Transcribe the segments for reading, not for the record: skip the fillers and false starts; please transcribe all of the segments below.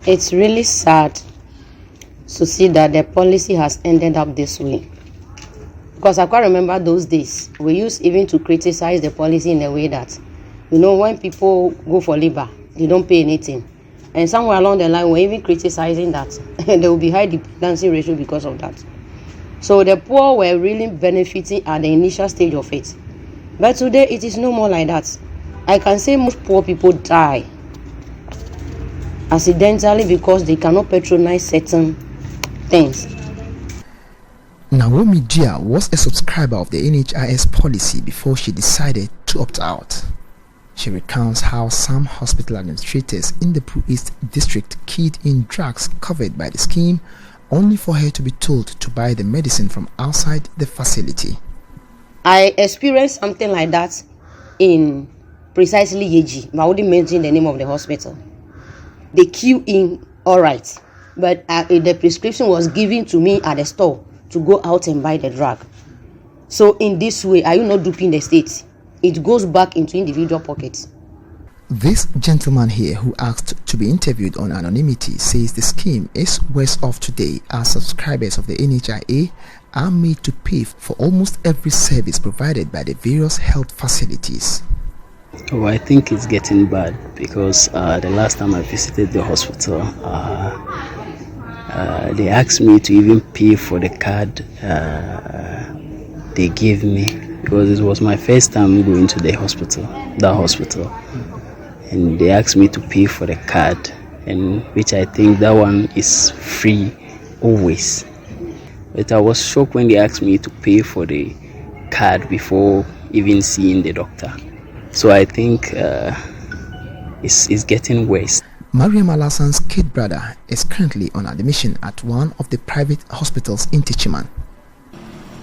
It's really sad to see that the policy has ended up this way. Because I quite remember those days, we used even to criticize the policy in a way that, when people go for labor, they don't pay anything. And somewhere along the line, we're even criticizing that there will be high dependency ratio because of that. So the poor were really benefiting at the initial stage of it. But today, it is no more like that. I can say most poor people die accidentally because they cannot patronize certain things. Naomi Dia was a subscriber of the NHIS policy before she decided to opt out. She recounts how some hospital administrators in the Pru East district keyed in drugs covered by the scheme only for her to be told to buy the medicine from outside the facility. I experienced something like that in precisely Yeji, but I wouldn't mention the name of the hospital. They queue in, all right, but the prescription was given to me at the store to go out and buy the drug. So in this way, are you not duping the state? It goes back into individual pockets. This gentleman here, who asked to be interviewed on anonymity, says the scheme is worse off today as subscribers of the NHIS are made to pay for almost every service provided by the various health facilities. Oh, I think it's getting bad because the last time I visited the hospital, they asked me to even pay for the card they gave me because it was my first time going to that hospital, and they asked me to pay for the card, and which I think that one is free always. But I was shocked when they asked me to pay for the card before even seeing the doctor. So I think it's getting worse. Mariam Alassan's kid brother is currently on admission at one of the private hospitals in Tichiman.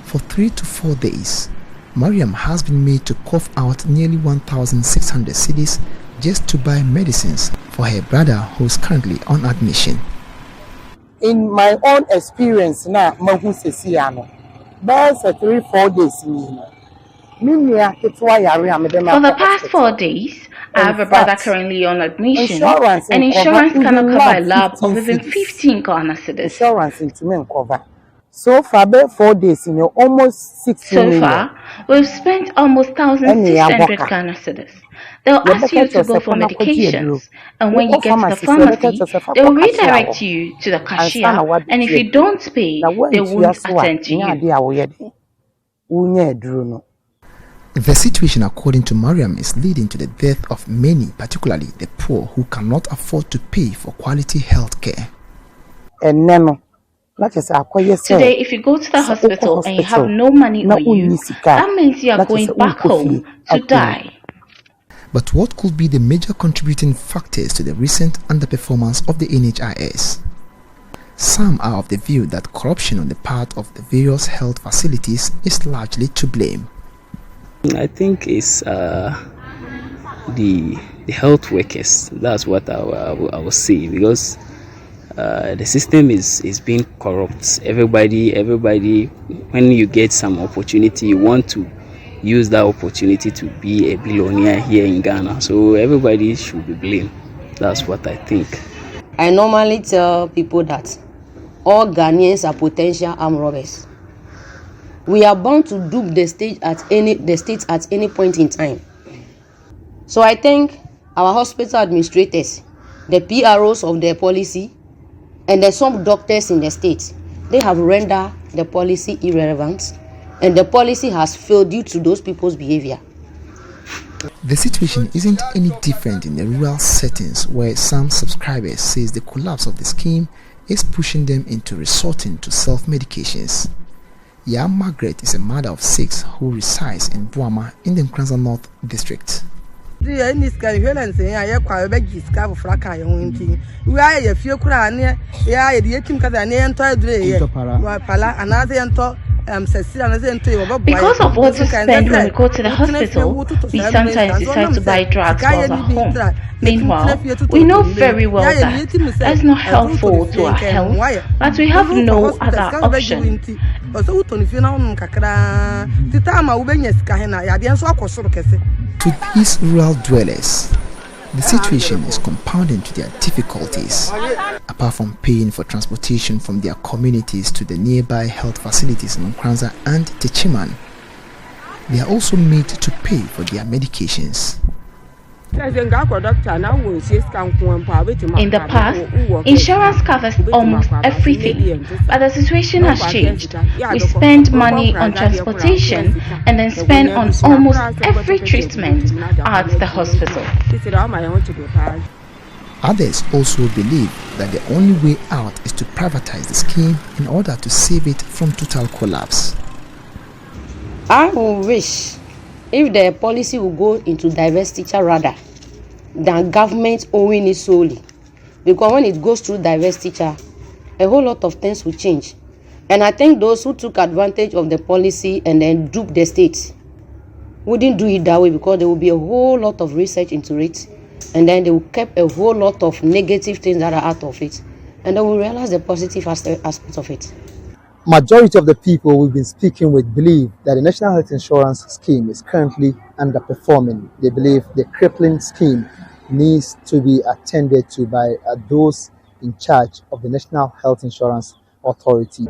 For 3 to 4 days, Mariam has been made to cough out nearly 1,600 cedis just to buy medicines for her brother who is currently on admission. In my own experience, now mahu sesiano, there's 3-4 days. For the past 4 days, I have a brother currently on admission, and insurance cannot cover a lab of even 15 Ghana cedis. Insurance into me cover. So far, 4 days, almost 6 million. So far, we've spent almost 1,600 Ghana cedis. They'll ask you to go for medications, and when you get to the pharmacy, they'll redirect you to the cashier, and if you don't pay, they won't attend to you. The situation, according to Mariam, is leading to the death of many, particularly the poor, who cannot afford to pay for quality health care. Today, if you go to the hospital and you have no money on you, that means you are going back home to die. But what could be the major contributing factors to the recent underperformance of the NHIS? Some are of the view that corruption on the part of the various health facilities is largely to blame. I think it's the health workers. That's what I will say, because the system is being corrupt. Everybody, when you get some opportunity, you want to use that opportunity to be a billionaire here in Ghana. So everybody should be blamed. That's what I think. I normally tell people that all Ghanaians are potential armed robbers. We are bound to dupe the state at any point in time. So I think our hospital administrators, the PROs of the policy, and then some doctors in the state, they have rendered the policy irrelevant, and the policy has failed due to those people's behavior. The situation isn't any different in the rural settings, where some subscribers say the collapse of the scheme is pushing them into resorting to self-medications. Yam Margaret is a mother of 6 who resides in Buama in the Nkranza North District. We are a Because of what we spend when we go to the hospital, we sometimes decide to buy drugs while we're home. Meanwhile, we know very well that that's not helpful to our health, but we have no other option. To these rural dwellers, The situation is compounding to their difficulties. Apart from paying for transportation from their communities to the nearby health facilities in Nkranza and Techiman, they are also made to pay for their medications. In the past, insurance covers almost everything, but the situation has changed. We spend money on transportation and then spend on almost every treatment at the hospital. Others also believe that the only way out is to privatize the scheme in order to save it from total collapse. I would wish if the policy will go into divestiture rather than government owning it solely, because when it goes through divestiture, a whole lot of things will change. And I think those who took advantage of the policy and then duped the state wouldn't do it that way, because there will be a whole lot of research into it, and then they will keep a whole lot of negative things that are out of it, and they will realize the positive aspects of it. Majority of the people we've been speaking with believe that the National Health Insurance Scheme is currently underperforming. They believe the crippling scheme needs to be attended to by those in charge of the National Health Insurance Authority.